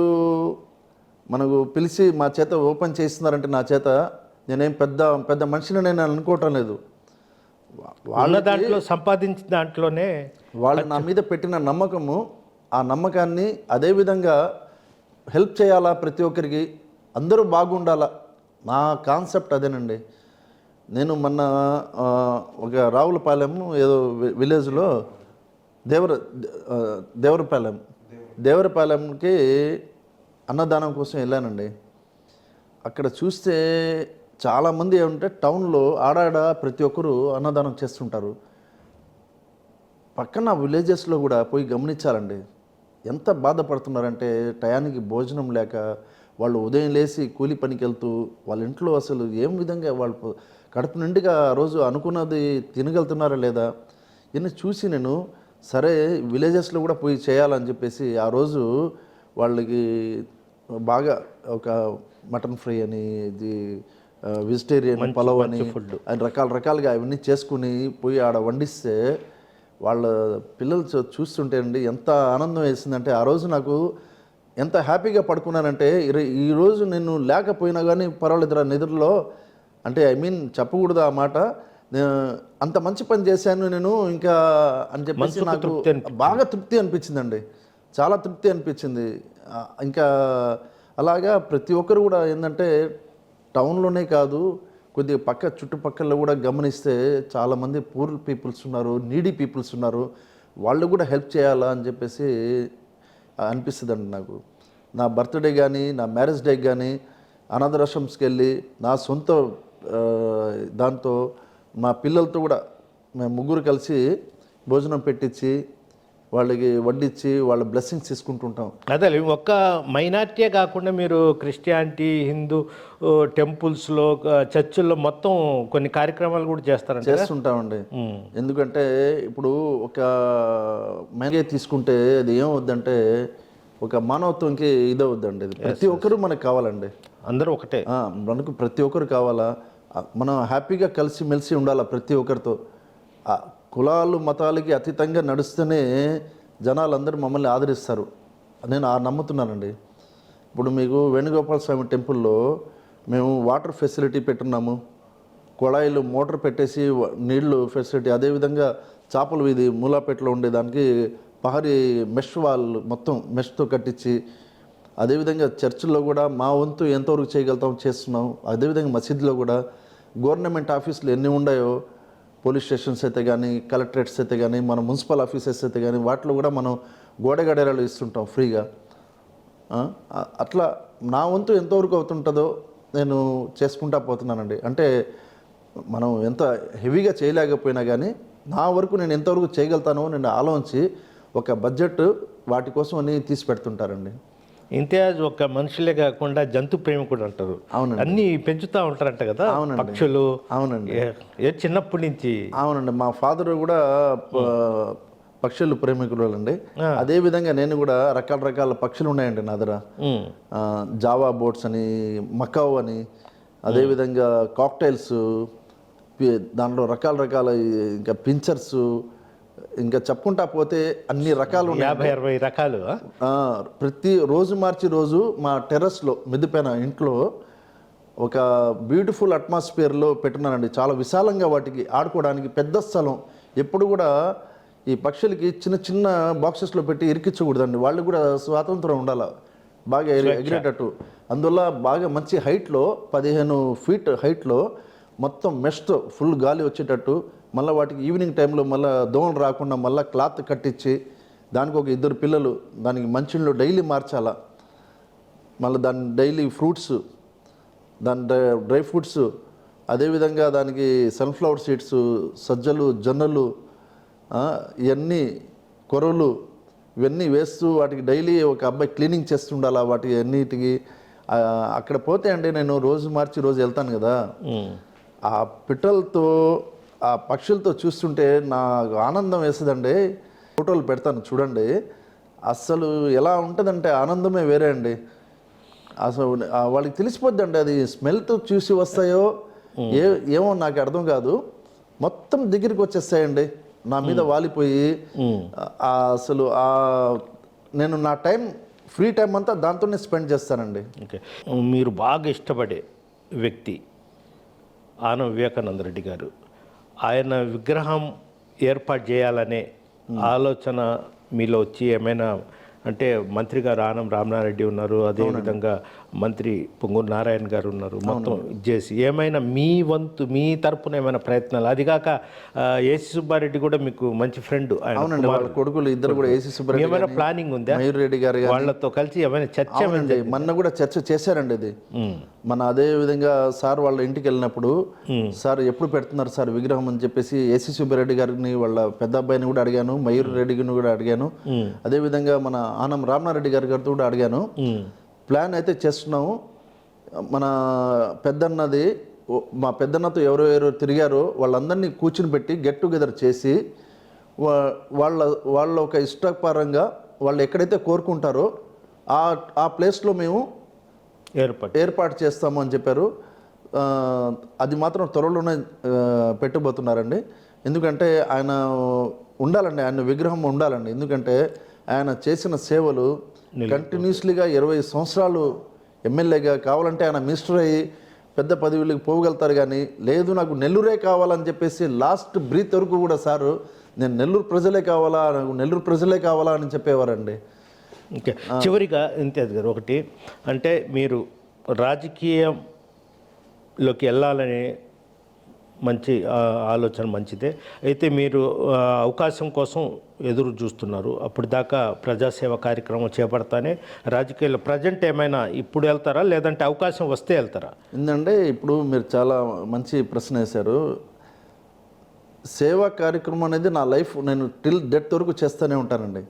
మనకు పిలిచి మా చేత ఓపెన్ చేస్తున్నారంటే నా చేత నేనేం పెద్ద మనిషిని నేను అనుకోవటం లేదు. వాళ్ళ దాంట్లో సంపాదించిన దాంట్లోనే వాళ్ళు నా మీద పెట్టిన నమ్మకము, ఆ నమ్మకాన్ని అదేవిధంగా హెల్ప్ చేయాలా, ప్రతి ఒక్కరికి అందరూ బాగుండాలా, నా కాన్సెప్ట్ అదేనండి. నేను మొన్న ఒక రావులపాలెం ఏదో విలేజ్లో దేవరపాలెంకి అన్నదానం కోసం వెళ్ళానండి. అక్కడ చూస్తే చాలామంది ఏమంటే టౌన్లో ఆడాడ ప్రతి ఒక్కరు అన్నదానం చేస్తుంటారు. పక్కన విలేజెస్లో కూడా పోయి గమనించాలండి, ఎంత బాధపడుతున్నారంటే టయానికి భోజనం లేక వాళ్ళు ఉదయం లేచి కూలి పనికి వెళ్తూ వాళ్ళ ఇంట్లో అసలు ఏం విధంగా వాళ్ళు కడుపు నిండుగా ఆ రోజు అనుకున్నది తినగలుగుతున్నారా లేదా ఇన్ని చూసి నేను సరే విలేజెస్లో కూడా పోయి చేయాలని చెప్పేసి ఆ రోజు వాళ్ళకి బాగా ఒక మటన్ ఫ్రై అని, ఇది వెజిటేరియన్ పలావ్ అని, రకాలుగా అవన్నీ చేసుకుని పోయి ఆడ వండిస్తే వాళ్ళ పిల్లలు చూస్తుంటే అండి ఎంత ఆనందం వేసిందంటే, ఆ రోజు నాకు ఎంత హ్యాపీగా పడుకున్నానంటే, ఈరోజు నేను లేకపోయినా కానీ పర్వాలేదురా నిద్రలో, అంటే చెప్పకూడదు ఆ మాట, అంత మంచి పని చేశాను నేను ఇంకా అని చెప్పేసి నాకు బాగా తృప్తి అనిపించిందండి, చాలా తృప్తి అనిపించింది. ఇంకా అలాగా ప్రతి ఒక్కరు కూడా ఏంటంటే టౌన్లోనే కాదు, కొద్దిగా చుట్టుపక్కల కూడా గమనిస్తే చాలామంది పూర్ పీపుల్స్ ఉన్నారు, నీడీ పీపుల్స్ ఉన్నారు, వాళ్ళు కూడా హెల్ప్ చేయాలా అని చెప్పేసి అనిపిస్తుందండి నాకు. నా బర్త్డే కానీ నా మ్యారేజ్ డే కానీ అనాథాశ్రమ్స్కి వెళ్ళి నా సొంత మా పిల్లలతో కూడా మేము ముగ్గురు కలిసి భోజనం పెట్టించి వాళ్ళకి వడ్డిచ్చి వాళ్ళ బ్లెస్సింగ్స్ తీసుకుంటుంటాం. అదే ఒక్క మైనార్టీయే కాకుండా మీరు క్రిస్టియానిటీ, హిందూ టెంపుల్స్లో, చర్చిల్లో మొత్తం కొన్ని కార్యక్రమాలు కూడా చేస్తారంట. చేస్తుంటామండి. ఎందుకంటే ఇప్పుడు ఒక మైగే తీసుకుంటే అది ఏమవుద్దంటే ఒక మానవత్వంకి ఇదవుద్దండి. ఇది ప్రతి ఒక్కరూ మనకు కావాలండి. అందరూ ఒకటే. మనకు ప్రతి ఒక్కరు కావాలా, మనం హ్యాపీగా కలిసి మెలిసి ఉండాలా ప్రతి ఒక్కరితో. కులాలు మతాలకి అతీతంగా నడుస్తూనే జనాలందరూ మమ్మల్ని ఆదరిస్తారు. నేను నమ్ముతున్నానండి. ఇప్పుడు మీకు వేణుగోపాల స్వామి టెంపుల్లో మేము వాటర్ ఫెసిలిటీ పెట్టున్నాము, కుళాయిలు మోటార్ పెట్టేసి నీళ్లు ఫెసిలిటీ, అదేవిధంగా చేపల వీధి మూలాపేటలో ఉండేదానికి పహరీ మెష్ వాళ్ళు మొత్తం మెష్తో కట్టించి, అదేవిధంగా చర్చిల్లో కూడా మా వంతు ఎంతవరకు చేయగలుగుతాం చేస్తున్నాం. అదేవిధంగా మసీదులో కూడా గవర్నమెంట్ ఆఫీసులు ఎన్ని ఉన్నాయో, పోలీస్ స్టేషన్స్ అయితే కానీ, కలెక్టరేట్స్ అయితే కానీ, మన మున్సిపల్ ఆఫీసెస్ అయితే కానీ, వాటిలో కూడా మనం గోడ గడియారాలు ఇస్తుంటాం ఫ్రీగా. అట్లా నా వంతు ఎంతవరకు అవుతుంటుందో నేను చేసుకుంటా పోతున్నానండి. అంటే మనం ఎంత హెవీగా చేయలేకపోయినా కానీ నా వరకు నేను ఎంతవరకు చేయగలుగుతానో నేను ఆలోచించి ఒక బడ్జెట్ వాటి కోసం అని తీసి పెడుతుంటారండి. ఇంతియాజ్ ఒక మనుషులే కాకుండా జంతు ప్రేమికుడు అంటారు. అవునండి. అన్నీ పెంచుతూ ఉంటారంట కదా. అవునండి. పక్షులు. అవునండి. చిన్నప్పటి నుంచి. అవునండి. మా ఫాదర్ కూడా పక్షులు ప్రేమికులు అండి. అదేవిధంగా నేను కూడా రకాల పక్షులు ఉన్నాయండి నా దగ్గర. జావా బోట్స్ అని, మకావ్ అని, అదేవిధంగా కాక్టైల్స్, దాంట్లో రకాల ఇంకా పించర్స్, ఇంకా చెప్పుకుంటా పోతే అన్ని రకాలు 50-60 రకాలు. ప్రతి రోజు మార్చి రోజు మా టెర్రస్లో మిద్దిపైన ఇంట్లో ఒక బ్యూటిఫుల్ అట్మాస్ఫియర్లో పెట్టున్నానండి. చాలా విశాలంగా వాటికి ఆడుకోవడానికి పెద్ద స్థలం. ఎప్పుడు కూడా ఈ పక్షులకి చిన్న చిన్న బాక్సెస్లో పెట్టి ఇరికించకూడదండి. వాళ్ళు కూడా స్వాతంత్రం ఉండాలి, బాగా ఎగిరేటట్టు. అందువల్ల బాగా మంచి హైట్లో 15 ఫీట్ హైట్లో మొత్తం మెష్తో ఫుల్ గాలి వచ్చేటట్టు, మళ్ళీ వాటికి ఈవినింగ్ టైంలో మళ్ళీ దోమలు రాకుండా మళ్ళీ క్లాత్ కట్టించి, దానికి ఒక 2 పిల్లలు, దానికి మంచిలో డైలీ మార్చాలా, మళ్ళీ దాని డైలీ ఫ్రూట్స్, దాని డ్రై ఫ్రూట్స్, అదేవిధంగా దానికి సన్ఫ్లవర్ సీడ్స్, సజ్జలు, జొన్నలు, ఇవన్నీ కొర్రలు, ఇవన్నీ వేస్తూ వాటికి డైలీ ఒక అబ్బాయి క్లీనింగ్ చేస్తుండాలా వాటి అన్నిటికి. అక్కడ పోతే అండి నేను రోజు మార్చి రోజు వెళ్తాను కదా, ఆ పిట్టలతో ఆ పక్షులతో చూస్తుంటే నాకు ఆనందం వేస్తుందండి. ఫోటోలు పెడతాను చూడండి, అస్సలు ఎలా ఉంటుందంటే ఆనందమే వేరే అండి. అసలు వాళ్ళకి తెలిసిపోద్దండి, అది స్మెల్తో చూసి వస్తాయో ఏమో నాకు అర్థం కాదు, మొత్తం దగ్గరికి వచ్చేస్తాయండి నా మీద వాలిపోయి. అసలు నేను నా టైం ఫ్రీ టైం అంతా దాంతోనే స్పెండ్ చేస్తానండి. ఓకే. మీరు బాగా ఇష్టపడే వ్యక్తి ఆనం వివేకానంద రెడ్డి గారు. ఆయన విగ్రహం ఏర్పాటు చేయాలనే ఆలోచన మీలో వచ్చి ఏమైనా, అంటే మంత్రి గారు ఆనం రామనారెడ్డి ఉన్నారు, అదేవిధంగా మంత్రి పొంగూరు నారాయణ గారు ఉన్నారు, మొత్తం చేసి ఏమైనా మీ వంతు మీ తరపున ఏమైనా ప్రయత్నాలు? అదిగాక ఏసీ సుబ్బారెడ్డి కూడా మీకు మంచి ఫ్రెండ్. అవునండి, వాళ్ళ కొడుకులు ఇద్దరు కూడా ఏసీ సుబ్బారెడ్డి. ఏమైనా ప్లానింగ్ ఉందా మయూర్ రెడ్డి గారు వాళ్ళతో కలిసి ఏమైనా చర్చ? మొన్న కూడా చర్చ చేశారండి ఇది. మన అదే విధంగా సార్ వాళ్ళ ఇంటికి వెళ్ళినప్పుడు, సార్ ఎప్పుడు పెడుతున్నారు సార్ విగ్రహం అని చెప్పేసి ఏసీ సుబ్బారెడ్డి గారిని వాళ్ళ పెద్ద అబ్బాయిని కూడా అడిగాను, మయూర్ రెడ్డిని కూడా అడిగాను, అదేవిధంగా మన ఆనం రామనారెడ్డి గారితో కూడా అడిగాను. ప్లాన్ అయితే చేస్తున్నాము. మన పెద్దన్నది, మా పెద్దన్నతో ఎవరెవరు తిరిగారో వాళ్ళందరినీ కూర్చుని పెట్టి గెట్ టుగెదర్ చేసి వాళ్ళ ఒక ఇష్టపరంగా వాళ్ళు ఎక్కడైతే కోరుకుంటారో ఆ ప్లేస్లో మేము ఏర్పాటు చేస్తాము అని చెప్పారు. అది మాత్రం త్వరలోనే పెట్టబోతున్నారండి. ఎందుకంటే ఆయన ఉండాలండి, ఆయన విగ్రహం ఉండాలండి. ఎందుకంటే ఆయన చేసిన సేవలు కంటిన్యూస్లీగా 20 సంవత్సరాలు ఎమ్మెల్యేగా, కావాలంటే ఆయన మినిస్టర్ అయ్యి పెద్ద పదవులకు పోగలుగుతారు. కానీ లేదు నాకు నెల్లూరే కావాలని చెప్పేసి లాస్ట్ బ్రీత్ వరకు కూడా సారు నేను నెల్లూరు ప్రజలే కావాలా, నాకు నెల్లూరు ప్రజలే కావాలా అని చెప్పేవారండి. ఓకే. చివరిగా ఇంతియాజ్ గారు ఒకటి, అంటే మీరు రాజకీయంలోకి వెళ్ళాలనే మంచి ఆలోచన మంచిదే. అయితే మీరు అవకాశం కోసం ఎదురు చూస్తున్నారు. అప్పుడు దాకా ప్రజాసేవ కార్యక్రమం చేపడతానే రాజకీయాల్లో ప్రజెంట్ ఏమైనా ఇప్పుడు వెళ్తారా, లేదంటే అవకాశం వస్తే వెళ్తారా? ఎందుకంటే ఇప్పుడు మీరు చాలా మంచి ప్రశ్న వేశారు. సేవా కార్యక్రమం అనేది నా లైఫ్ నేను టిల్ డెత్ వరకు చేస్తూనే ఉంటానండి.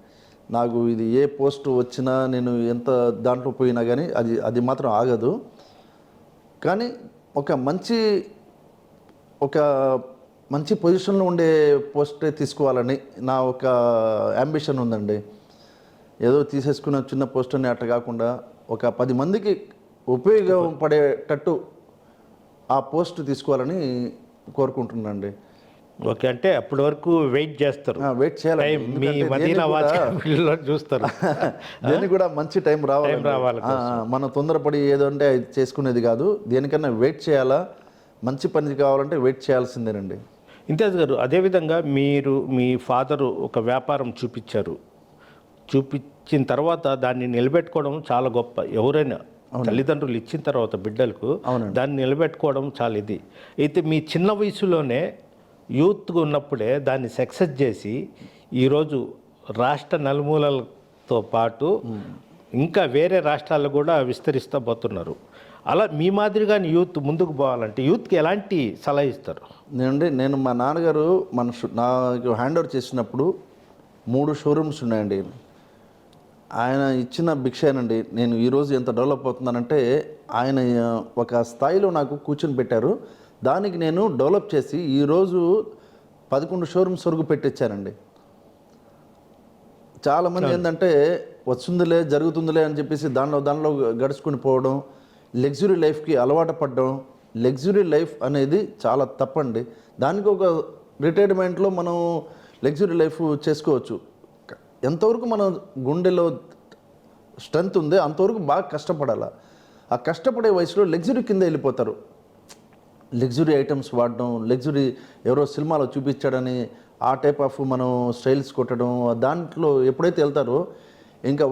నాకు ఇది ఏ పోస్ట్ వచ్చినా నేను ఎంత దాంట్లో పోయినా కానీ అది మాత్రం ఆగదు. కానీ ఒక మంచి పొజిషన్లో ఉండే పోస్టే తీసుకోవాలని నా ఒక యాంబిషన్ ఉందండి. ఏదో తీసేసుకున్న చిన్న పోస్ట్ అని అట్లా కాకుండా ఒక 10 మందికి ఉపయోగపడేటట్టు ఆ పోస్ట్ తీసుకోవాలని కోరుకుంటున్నానండి. ఓకే, అంటే అప్పటి వరకు వెయిట్ చేస్తారు, వెయిట్ చేయాలి. మీ మదీనా వాచ్ కంపెనీలో చూస్తారు. దేనికి కూడా మంచి టైం రావాలి. మనం తొందరపడి ఏదో అంటే అది చేసుకునేది కాదు. దేనికన్నా వెయిట్ చేయాలా, మంచి పని కావాలంటే వెయిట్ చేయాల్సిందేనండి. ఇంతియాజ్ గారు, అదేవిధంగా మీ ఫాదరు ఒక వ్యాపారం చూపించిన తర్వాత దాన్ని నిలబెట్టుకోవడం చాలా గొప్ప. ఎవరైనా తల్లిదండ్రులు ఇచ్చిన తర్వాత బిడ్డలకు దాన్ని నిలబెట్టుకోవడం చాలా ఇది. అయితే మీ చిన్న వయసులోనే యూత్గా ఉన్నప్పుడే దాన్ని సక్సెస్ చేసి ఈరోజు రాష్ట్ర నలుమూలలతో పాటు ఇంకా వేరే రాష్ట్రాల్లో కూడా విస్తరిస్తూ పోతున్నారు. అలా మీ మాదిరిగాని యూత్ ముందుకు పోవాలంటే యూత్కి ఎలాంటి సలహా ఇస్తారు? నేను మా నాన్నగారు నాకు హ్యాండ్ ఓవర్ చేసినప్పుడు 3 షోరూమ్స్ ఉన్నాయండి. ఆయన ఇచ్చిన భిక్షేనండి నేను ఈరోజు ఎంత డెవలప్ అవుతున్నానంటే ఆయన ఒక స్థాయిలో నాకు కూర్చొని పెట్టారు. దానికి నేను డెవలప్ చేసి ఈరోజు 11 షోరూమ్స్ వరకు పెట్టించానండి. చాలామంది ఏంటంటే వస్తుందిలే జరుగుతుందిలే అని చెప్పేసి దానిలో గడుచుకుని పోవడం, లగ్జరీ లైఫ్కి అలవాటు పడడం. లగ్జరీ లైఫ్ అనేది చాలా తప్పండి. దానికి ఒక రిటైర్మెంట్లో మనం లగ్జరీ లైఫ్ చేసుకోవచ్చు. ఎంతవరకు మన గుండెలో స్ట్రెంత్ ఉంది అంతవరకు బాగా కష్టపడాలి. ఆ కష్టపడే వయసులో లగ్జరీ కింద వెళ్ళిపోతారు. లగ్జరీ ఐటమ్స్ వాడడం, లగ్జరీ ఎవరో సినిమాలో చూపించాడని ఆ టైప్ ఆఫ్ మనం స్టైల్స్ కొట్టడం, దాంట్లో ఎప్పుడైతే వెళ్తారో ఇంకా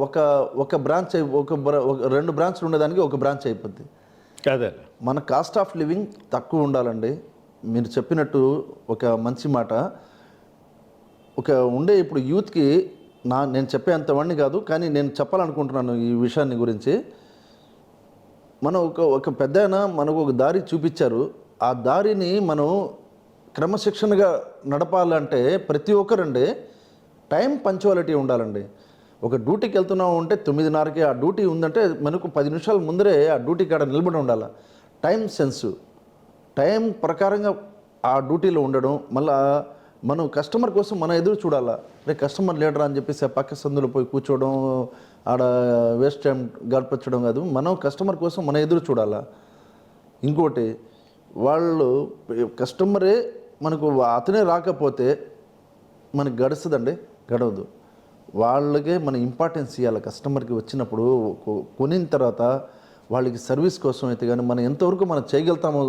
ఒక బ్రాంచ్ 2 బ్రాంచ్లు ఉండేదానికి ఒక బ్రాంచ్ అయిపోద్ది. అదే మన కాస్ట్ ఆఫ్ లివింగ్ తక్కువ ఉండాలండి. మీరు చెప్పినట్టు ఒక మంచి మాట. ఉండే ఇప్పుడు యూత్కి నేను చెప్పే అంతవాడిని కాదు, కానీ నేను చెప్పాలనుకుంటున్నాను ఈ విషయాన్ని గురించి. మనం ఒక పెద్దాయన మనకు ఒక దారి చూపించారు. ఆ దారిని మనం క్రమశిక్షణగా నడపాలంటే ప్రతి ఒక్కరండి టైం పంచువాలిటీ ఉండాలండి. ఒక డ్యూటీకి వెళ్తున్నాం అంటే 9:30కి ఆ డ్యూటీ ఉందంటే మనకు 10 నిమిషాల ముందరే ఆ డ్యూటీ కాడ నిలబడి ఉండాలి. టైం సెన్స్, టైం ప్రకారంగా ఆ డ్యూటీలో ఉండడం. మళ్ళీ మనం కస్టమర్ కోసం మనం ఎదురు చూడాలా. కస్టమర్ లేడరా అని చెప్పేసి ఆ పక్క సందులో పోయి కూర్చోవడం, ఆడ వేస్ట్ టైం గడిపించడం కాదు. మనం కస్టమర్ కోసం మనం ఎదురు చూడాలా. ఇంకోటి కస్టమరే మనకు అతనే రాకపోతే మనకు గడవదు. వాళ్ళకే మన ఇంపార్టెన్స్ ఇవ్వాలి. కస్టమర్కి వచ్చినప్పుడు కొనిన తర్వాత వాళ్ళకి సర్వీస్ కోసం అయితే కానీ మనం ఎంతవరకు మనం చేయగలుగుతామో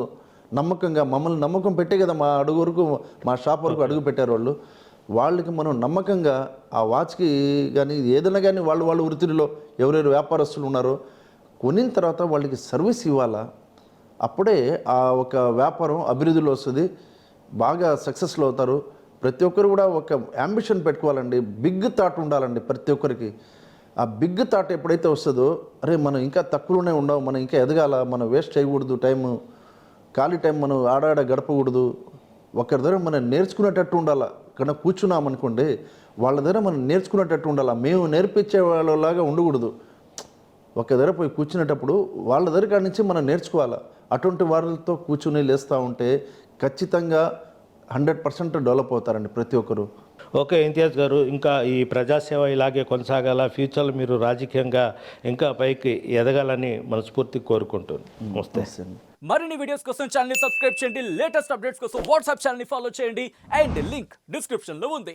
నమ్మకంగా, మమ్మల్ని నమ్మకం పెట్టే కదా మా షాప్ వరకు అడుగు పెట్టారు వాళ్ళకి మనం నమ్మకంగా ఆ వాచ్కి కానీ ఏదైనా కానీ వాళ్ళు వృత్తిలో ఎవరెవరు వ్యాపారస్తులు ఉన్నారో కొనిన తర్వాత వాళ్ళకి సర్వీస్ ఇవ్వాలా. అప్పుడే ఆ ఒక వ్యాపారం అభివృద్ధిలో వస్తుంది, బాగా సక్సెస్లో అవుతారు. ప్రతి ఒక్కరు కూడా ఒక యాంబిషన్ పెట్టుకోవాలండి. బిగ్ థాట్ ఉండాలండి ప్రతి ఒక్కరికి. ఆ బిగ్ థాట్ ఎప్పుడైతే వస్తుందో మనం ఇంకా తక్కువలోనే ఉండవు, మనం ఇంకా ఎదగాల, మనం వేస్ట్ చేయకూడదు టైము, ఖాళీ టైం మనం ఆడాడ గడపకూడదు. ఒకరి దగ్గర మనం నేర్చుకునేటట్టు ఉండాలి. కన్నా కూర్చున్నామనుకోండి వాళ్ళ దగ్గర మనం నేర్చుకునేటట్టు ఉండాలి. మేము నేర్పించే వాళ్ళలాగా ఉండకూడదు. ఒక దగ్గర పోయి కూర్చునేటప్పుడు వాళ్ళ దగ్గర కాడి నుంచి మనం నేర్చుకోవాలి. అటువంటి వాళ్ళతో కూర్చుని లేస్తూ ఉంటే ఖచ్చితంగా 100% డెవలప్ అవుతారండి ప్రతి ఒక్కరు. ఓకే ఇంతియాజ్ గారు, ఇంకా ఈ ప్రజాసేవ ఇలాగే కొనసాగాల, ఫ్యూచర్లో మీరు రాజకీయంగా ఇంకా పైకి ఎదగాలని మనస్ఫూర్తిగా కోరుకుంటున్నాను. నమస్తే. మరిన్ని వీడియోస్ కోసం ఛానల్ ని సబ్స్క్రైబ్ చేయండి. లేటెస్ట్ అప్డేట్స్ కోసం వాట్సాప్ ఛానల్ ని ఫాలో చేయండి. అండ్ లింక్ డిస్క్రిప్షన్ లో ఉంది.